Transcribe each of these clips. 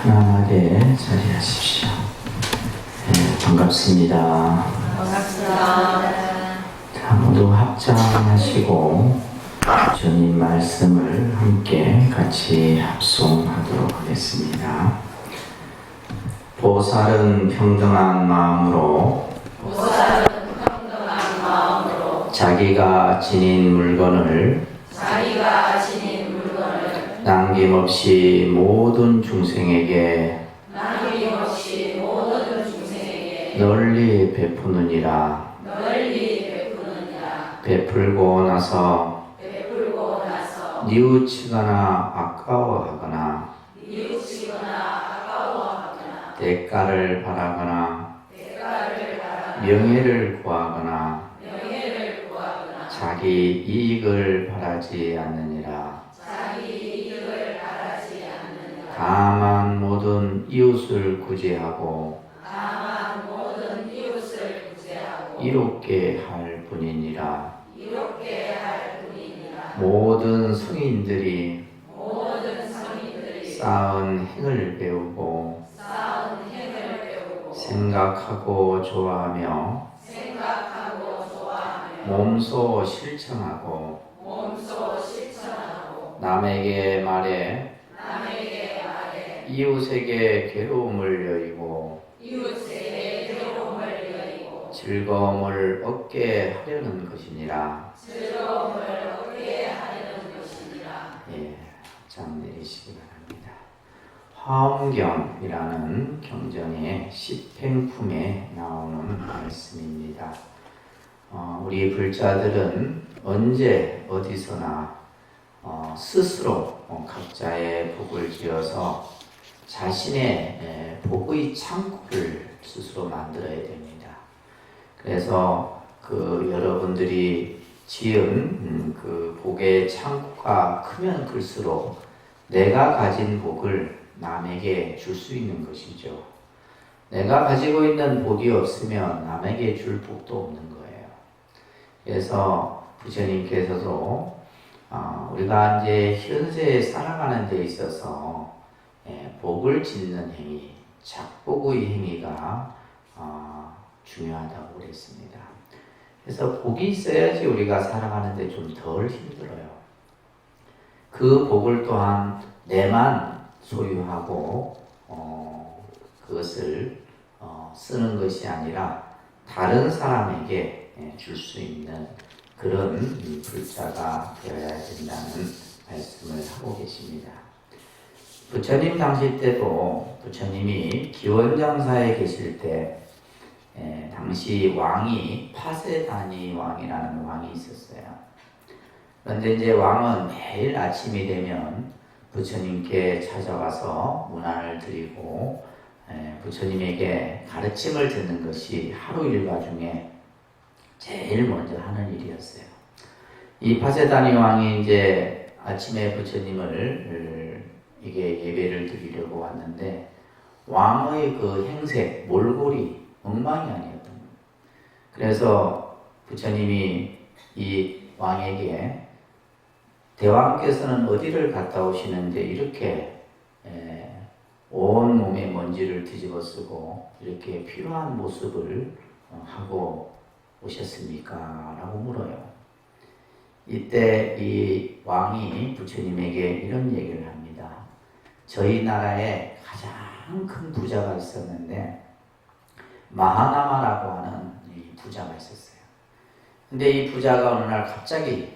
편안하게 자리하십시오. 네, 반갑습니다. 반갑습니다. 자, 모두 합장하시고 주님 말씀을 함께 같이 합송하도록 하겠습니다. 보살은 평등한 마음으로 자기가 지닌 물건을 남김없이 모든 중생에게 널리 베푸느니라. 베풀고 나서 뉘우치거나 아까워하거나 대가를 바라거나 명예를 구하거나 자기 이익을 바라지 않느니라. 다만 모든 이웃을 구제하고 이롭게 할 뿐이니라. 모든 성인들이 쌓은 행을 배우고 생각하고 좋아하며 몸소 실천하고 남에게 말해 이웃에게 괴로움을 여의고 즐거움을 얻게 하려는 것이니라. 예, 장 내리시기 바랍니다. 화엄경이라는 경전의 십행품에 나오는 말씀입니다. 우리 불자들은 언제 어디서나 스스로 각자의 복을 지어서 자신의 복의 창고를 스스로 만들어야 됩니다. 그래서 여러분들이 지은 그 복의 창고가 크면 클수록 내가 가진 복을 남에게 줄 수 있는 것이죠. 내가 가지고 있는 복이 없으면 남에게 줄 복도 없는 거예요. 그래서 부처님께서도 우리가 이제 현세에 살아가는 데 있어서 복을 짓는 행위, 작복의 행위가 중요하다고 그랬습니다. 그래서 복이 있어야지 우리가 살아가는데 좀 덜 힘들어요. 그 복을 또한 내만 소유하고 그것을 쓰는 것이 아니라 다른 사람에게 줄 수 있는 그런 불자가 되어야 된다는 말씀을 하고 계십니다. 부처님 당시 때도 부처님이 기원장사에 계실 때 당시 왕이 파세다니 왕이라는 왕이 있었어요. 그런데 이제 왕은 매일 아침이 되면 부처님께 찾아와서 문안을 드리고 부처님에게 가르침을 듣는 것이 하루 일과 중에 제일 먼저 하는 일이었어요. 이 파세다니 왕이 이제 아침에 부처님을 이게 예배를 드리려고 왔는데 왕의 그 행색, 몰골이 엉망이 아니었던 거예요. 그래서 부처님이 이 왕에게 대왕께서는 어디를 갔다 오시는데 이렇게 온 몸에 먼지를 뒤집어 쓰고 이렇게 피로한 모습을 하고 오셨습니까? 라고 물어요. 이때 이 왕이 부처님에게 이런 얘기를 합니다. 저희 나라에 가장 큰 부자가 있었는데 마하나마라고 하는 이 부자가 있었어요. 근데 이 부자가 어느 날 갑자기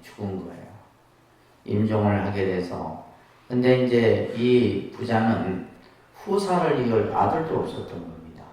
죽은 거예요. 임종을 하게 돼서. 근데 이제 이 부자는 후사를 이을 아들도 없었던 겁니다.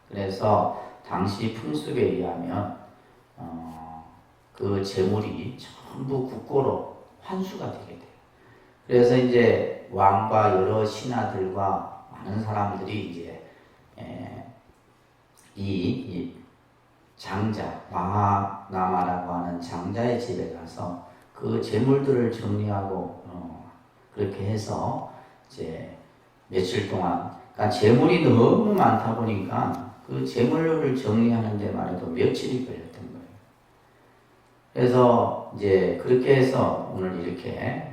그래서 당시 풍습에 의하면 그 재물이 전부 국고로 환수가 되게 돼요. 그래서 이제 왕과 여러 신하들과 많은 사람들이 이제 이 장자, 마하나마라고 하는 장자의 집에 가서 그 재물들을 정리하고 그렇게 해서 이제 며칠 동안, 그러니까 재물이 너무 많다 보니까 그 재물을 정리하는 데만 해도 며칠이 걸렸던 거예요. 그래서 이제 그렇게 해서 오늘 이렇게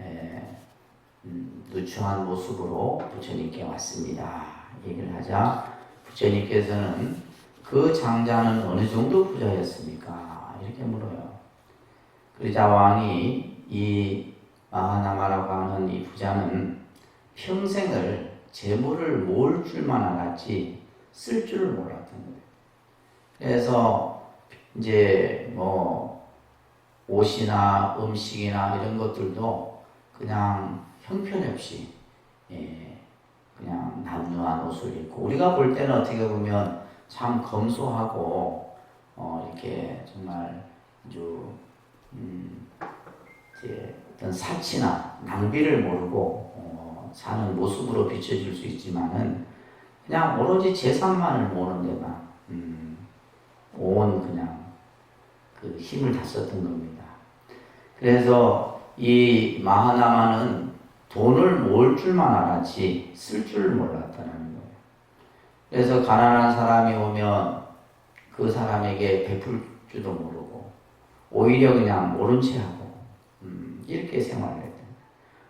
누추한 모습으로 부처님께 왔습니다. 얘기를 하자 부처님께서는 그 장자는 어느 정도 부자였습니까? 이렇게 물어요. 그러자 왕이 이 마하나마라고 하는 이 부자는 평생을 재물을 모을 줄만 알았지 쓸 줄을 몰랐던 거예요. 그래서 이제 뭐 옷이나 음식이나 이런 것들도 그냥 형편없이 그냥 남루한 옷을 입고 우리가 볼 때는 어떻게 보면 참 검소하고 이렇게 정말 아주 이제 어떤 사치나 낭비를 모르고 사는 모습으로 비춰질 수 있지만은 그냥 오로지 재산만을 모으는 데만 온 그냥 그 힘을 다 썼던 겁니다. 그래서 이 마하나마는 돈을 모을 줄만 알았지 쓸 줄을 몰랐다는 거예요. 그래서 가난한 사람이 오면 그 사람에게 베풀 줄도 모르고 오히려 그냥 모른 채 하고 이렇게 생활을 했던 거예요.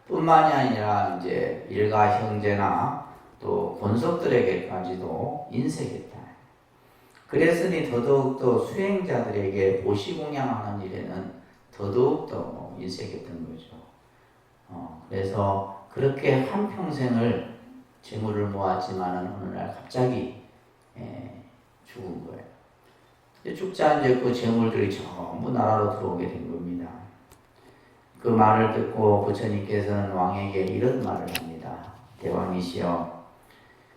뿐만이 아니라 이제 일가 형제나 또 권속들에게까지도 인색했다. 그랬으니 더더욱더 수행자들에게 보시공양하는 일에는 더더욱더 인색했던 거죠. 그래서 그렇게 한평생을 재물을 모았지만은 어느 날 갑자기 죽은 거예요. 죽자 이제 그 재물들이 전부 나라로 들어오게 된 겁니다. 그 말을 듣고 부처님께서는 왕에게 이런 말을 합니다. 대왕이시여,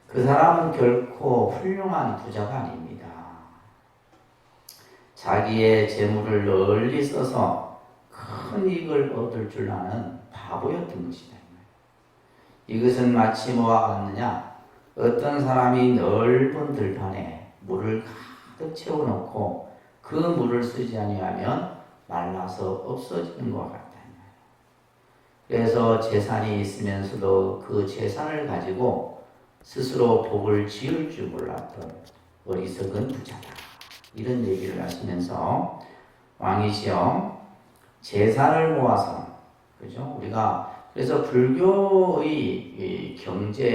그 사람은 결코 훌륭한 부자가 아닙니다. 자기의 재물을 널리 써서 큰 이익을 얻을 줄 아는 바보였던 것이다. 이것은 마치 뭐와 같느냐? 어떤 사람이 넓은 들판에 물을 가득 채워놓고 그 물을 쓰지 아니하면 말라서 없어지는 것과 같다. 그래서 재산이 있으면서도 그 재산을 가지고 스스로 복을 지을 줄 몰랐던 어리석은 부자다. 이런 얘기를 하시면서 왕이시여, 재산을 모아서, 그죠? 우리가 그래서 불교의 이 경제관은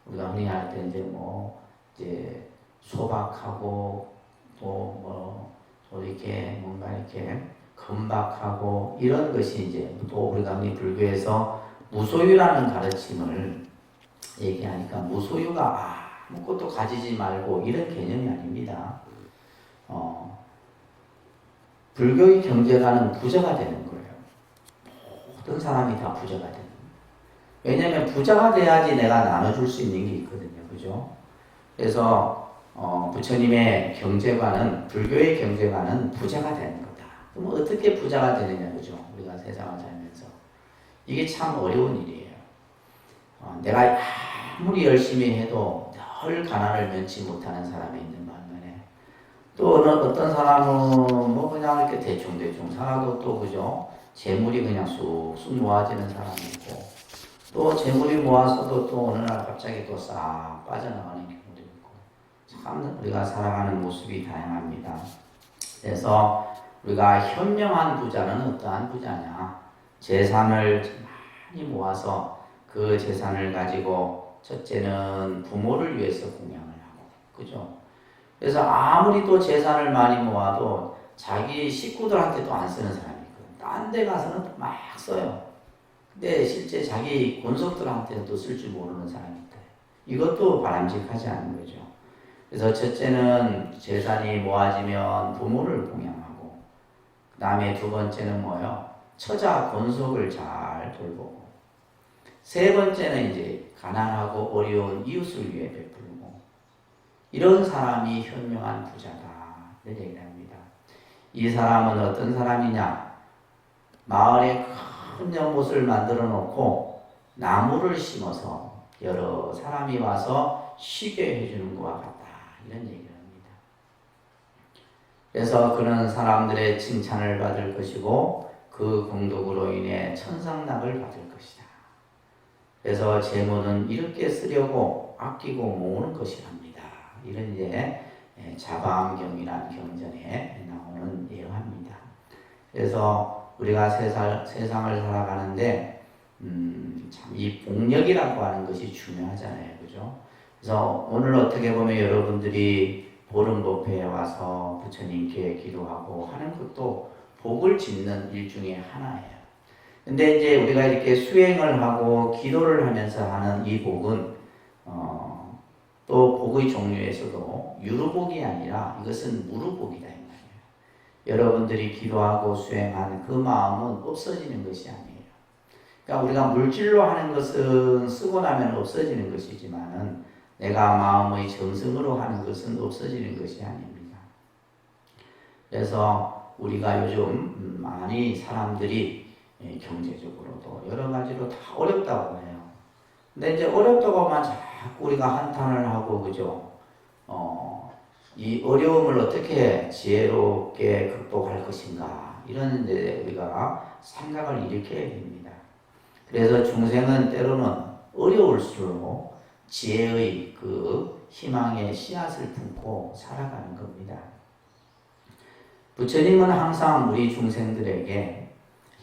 우리가 흔히 할 때 이제 뭐 이제 소박하고 또 이렇게 뭔가 이렇게 건박하고 이런 것이 이제 또 우리가 흔히 불교에서 무소유라는 가르침을 얘기하니까 무소유가 아무것도 가지지 말고 이런 개념이 아닙니다. 불교의 경제관은 부자가 되는 거예요. 모든 사람이 다 부자가 되는 거예요. 왜냐하면 부자가 돼야지 내가 나눠줄 수 있는 게 있거든요. 그죠? 그래서 부처님의 경제관은, 불교의 경제관은 부자가 되는 거다. 그럼 어떻게 부자가 되느냐, 그죠? 우리가 세상을 살면서. 이게 참 어려운 일이에요. 내가 아무리 열심히 해도 늘 가난을 면치 못하는 사람이 있는 반면에 또 어떤 사람은 뭐 그냥 이렇게 대충 살아도 또 그죠? 재물이 그냥 쑥쑥 모아지는 사람이 있고 또 재물이 모아서도 또 어느 날 갑자기 또 싹 빠져나가는 경우도 있고 참 우리가 살아가는 모습이 다양합니다. 그래서 우리가 현명한 부자는 어떠한 부자냐? 재산을 많이 모아서 그 재산을 가지고 첫째는 부모를 위해서 공양을 하고, 그죠? 그래서 아무리 또 재산을 많이 모아도 자기 식구들한테도 안 쓰는 사람이 있거든요. 딴 데 가서는 막 써요. 근데 실제 자기 권속들한테도 쓸 줄 모르는 사람이 있다. 이것도 바람직하지 않은 거죠. 그래서 첫째는 재산이 모아지면 부모를 공양하고, 그 다음에 두 번째는 뭐예요? 처자 권속을 잘 돌보고, 세 번째는 이제 가난하고 어려운 이웃을 위해 베풀고, 이런 사람이 현명한 부자다. 이런 얘기를 합니다. 이 사람은 어떤 사람이냐? 마을에 큰 연못을 만들어 놓고 나무를 심어서 여러 사람이 와서 쉬게 해주는 것과 같다. 이런 얘기를 합니다. 그래서 그런 사람들의 칭찬을 받을 것이고 그 공덕으로 인해 천상락을 받을 것이다. 그래서 재물은 이렇게 쓰려고 아끼고 모으는 것이랍니다. 이런 이제 자방경이라는 경전에 나오는 내용입니다. 그래서 우리가 세상을 살아가는데 참 이 복력이라고 하는 것이 중요하잖아요, 그죠? 그래서 오늘 어떻게 보면 여러분들이 보름법회에 와서 부처님께 기도하고 하는 것도 복을 짓는 일 중에 하나예요. 근데 이제 우리가 이렇게 수행을 하고 기도를 하면서 하는 이 복은 또 복의 종류에서도 유루복이 아니라 이것은 무루복이다 이 말이에요. 여러분들이 기도하고 수행한 그 마음은 없어지는 것이 아니에요. 그러니까 우리가 물질로 하는 것은 쓰고 나면 없어지는 것이지만은 내가 마음의 정성으로 하는 것은 없어지는 것이 아닙니다. 그래서 우리가 요즘 많이 사람들이 경제적으로도 여러 가지로 다 어렵다고 해요. 근데 이제 어렵다고만 자꾸 우리가 한탄을 하고, 그죠? 이 어려움을 어떻게 지혜롭게 극복할 것인가, 이런 이제 우리가 생각을 일으켜야 됩니다. 그래서 중생은 때로는 어려울수록 지혜의 그 희망의 씨앗을 품고 살아가는 겁니다. 부처님은 항상 우리 중생들에게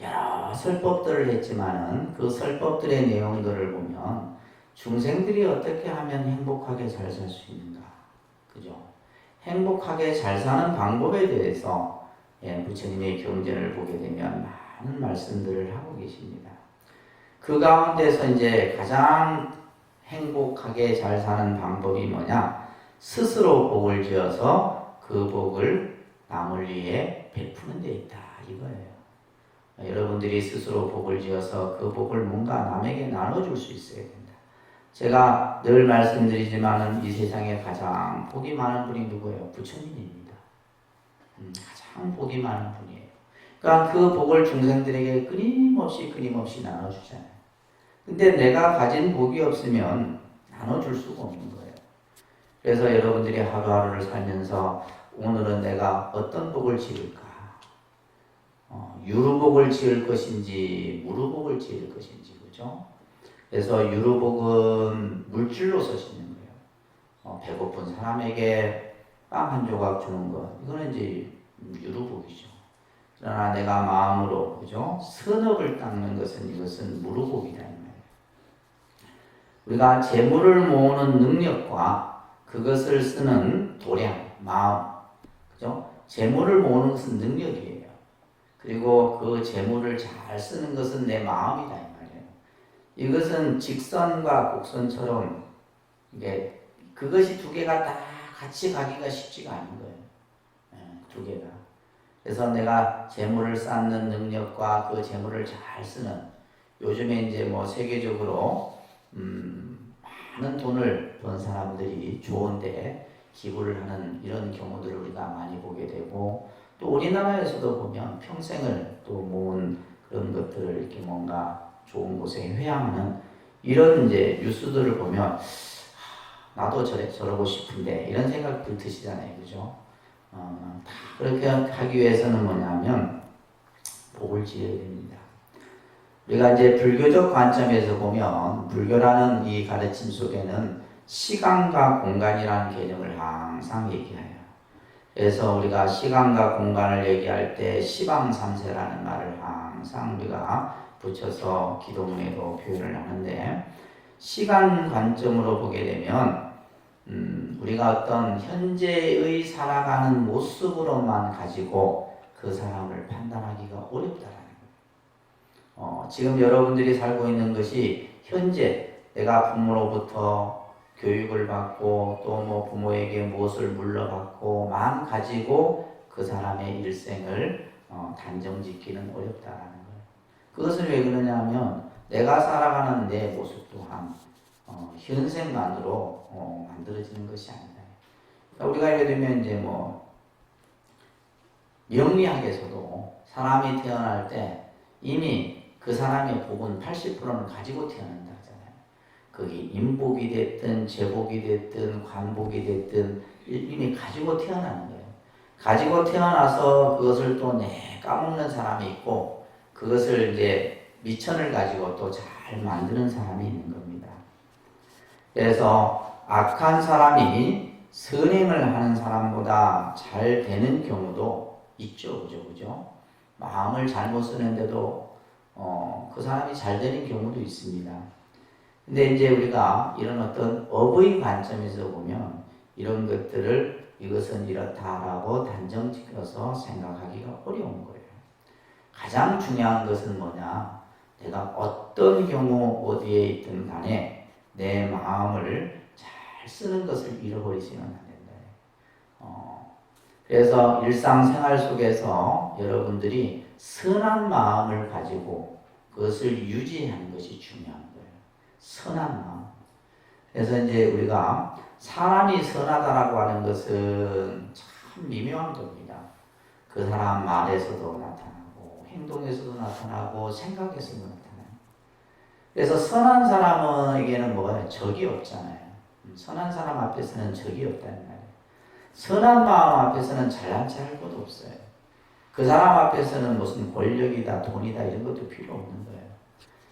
여러 설법들을 했지만은 그 설법들의 내용들을 보면 중생들이 어떻게 하면 행복하게 잘 살 수 있는가, 그죠? 행복하게 잘 사는 방법에 대해서 부처님의 경전을 보게 되면 많은 말씀들을 하고 계십니다. 그 가운데서 이제 가장 행복하게 잘 사는 방법이 뭐냐? 스스로 복을 지어서 그 복을 남을 위해 베푸는 데 있다, 이거예요. 여러분들이 스스로 복을 지어서 그 복을 뭔가 남에게 나눠줄 수 있어야 된다. 제가 늘 말씀드리지만은 이 세상에 가장 복이 많은 분이 누구예요? 부처님입니다. 가장 복이 많은 분이에요. 그러니까 그 복을 중생들에게 끊임없이 나눠주잖아요. 근데 내가 가진 복이 없으면 나눠줄 수가 없는 거예요. 그래서 여러분들이 하루하루를 살면서 오늘은 내가 어떤 복을 지을까? 유루복을 지을 것인지 무루복을 지을 것인지, 그죠? 그래서 유루복은 물질로서 짓는 거예요. 배고픈 사람에게 빵 한 조각 주는 것, 이거는 이제 유루복이죠. 그러나 내가 마음으로, 그죠? 선업을 닦는 것은 이것은 무루복이다 이 말이에요. 우리가 재물을 모으는 능력과 그것을 쓰는 도량, 마음, 그죠? 재물을 모으는 것은 능력이에요. 그리고 그 재물을 잘 쓰는 것은 내 마음이다 이 말이에요. 이것은 직선과 곡선처럼 이게 그것이 두 개가 다 같이 가기가 쉽지가 않은 거예요. 두 개가. 그래서 내가 재물을 쌓는 능력과 그 재물을 잘 쓰는, 요즘에 이제 뭐 세계적으로 많은 돈을 번 사람들이 좋은데 기부를 하는 이런 경우들을 우리가 많이 보게 되고, 또 우리나라에서도 보면 평생을 또 모은 그런 것들을 이렇게 뭔가 좋은 곳에 회양하는 이런 이제 뉴스들을 보면 나도 저러고 싶은데 이런 생각들 드시잖아요, 그죠? 다 그렇게 하기 위해서는 뭐냐면 복을 지어야 됩니다. 우리가 이제 불교적 관점에서 보면 불교라는 이 가르침 속에는 시간과 공간이라는 개념을 항상 얘기해요. 그래서 우리가 시간과 공간을 얘기할 때 시방삼세라는 말을 항상 우리가 붙여서 기도문에도 표현을 하는데, 시간 관점으로 보게 되면 우리가 어떤 현재의 살아가는 모습으로만 가지고 그 사람을 판단하기가 어렵다라는 거예요. 지금 여러분들이 살고 있는 것이 현재 내가 부모로부터 교육을 받고 또 뭐 부모에게 무엇을 물려받고만 가지고 그 사람의 일생을 단정짓기는 어렵다라는 거예요. 그것을 왜 그러냐면 내가 살아가는 내 모습 또한 현생만으로 만들어지는 것이 아니다. 그러니까 우리가 예를 들면 이제 뭐 명리학에서도 사람이 태어날 때 이미 그 사람의 복은 80%는 가지고 태어난다 하잖아요. 그게 인복이 됐든 재복이 됐든 관복이 됐든 이미 가지고 태어나는 거예요. 가지고 태어나서 그것을 또 까먹는 사람이 있고, 그것을 이제 미천을 가지고 또 잘 만드는 사람이 있는 겁니다. 그래서 악한 사람이 선행을 하는 사람보다 잘 되는 경우도 있죠, 그죠? 마음을 잘못 쓰는데도 그 사람이 잘 되는 경우도 있습니다. 근데 이제 우리가 이런 어떤 업의 관점에서 보면 이런 것들을 이것은 이렇다라고 단정지어서 생각하기가 어려운 거예요. 가장 중요한 것은 뭐냐? 내가 어떤 경우 어디에 있든 간에 내 마음을 잘 쓰는 것을 잃어버리시면 안 된다. 그래서 일상생활 속에서 여러분들이 선한 마음을 가지고 그것을 유지하는 것이 중요한 거예요. 선한 마음. 그래서 이제 우리가 사람이 선하다라고 하는 것은 참 미묘한 겁니다. 그 사람 말에서도 나타나고 행동에서도 나타나고 생각에서도 나타나요. 그래서 선한 사람에게는 뭐가 적이 없잖아요. 선한 사람 앞에서는 적이 없다는 말이에요. 선한 마음 앞에서는 잘난 체 할 것도 없어요. 그 사람 앞에서는 무슨 권력이다 돈이다 이런 것도 필요 없는 거예요.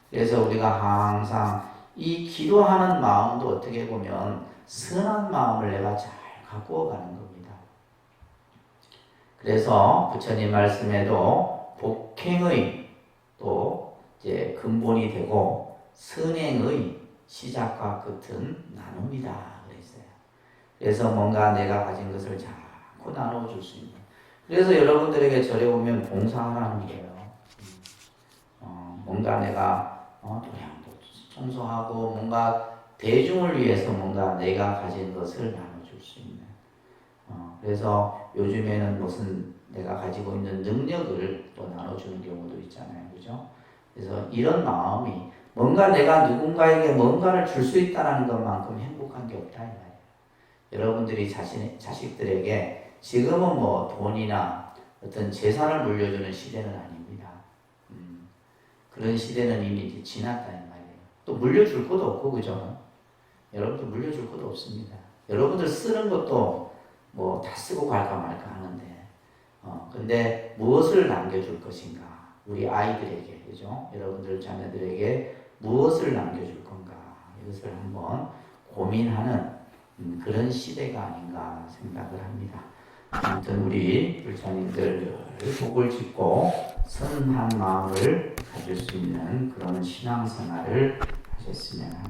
그래서 우리가 항상 이 기도하는 마음도 어떻게 보면 선한 마음을 내가 잘 갖고 가는 겁니다. 그래서 부처님 말씀에도 복행의 또 이제 근본이 되고 선행의 시작과 끝은 나눕니다. 그랬어요. 그래서 뭔가 내가 가진 것을 자꾸 나눠줄 수 있는. 그래서 여러분들에게 절에 오면 봉사하라는 거예요. 뭔가 내가 도량도 청소하고 뭔가 대중을 위해서 뭔가 내가 가진 것을 나눠줄 수 있는. 그래서 요즘에는 무슨 내가 가지고 있는 능력을 또 나눠주는 경우도 있잖아요. 그죠? 그래서 이런 마음이 뭔가 내가 누군가에게 뭔가를 줄 수 있다는 것만큼 행복한 게 없다 이 말이에요. 여러분들이 자식들에게 지금은 뭐 돈이나 어떤 재산을 물려주는 시대는 아닙니다. 그런 시대는 이미 이제 지났다 이 말이에요. 또 물려줄 것도 없고 그죠? 여러분들 물려줄 것도 없습니다. 여러분들 쓰는 것도 뭐 다 쓰고 갈까 말까 하는데 근데 무엇을 남겨줄 것인가? 우리 아이들에게 그죠? 여러분들 자녀들에게 무엇을 남겨줄 건가? 이것을 한번 고민하는 그런 시대가 아닌가 생각을 합니다. 아무튼 우리 불자님들 복을 짓고 선한 마음을 가질 수 있는 그런 신앙생활을 하셨으면 합니다.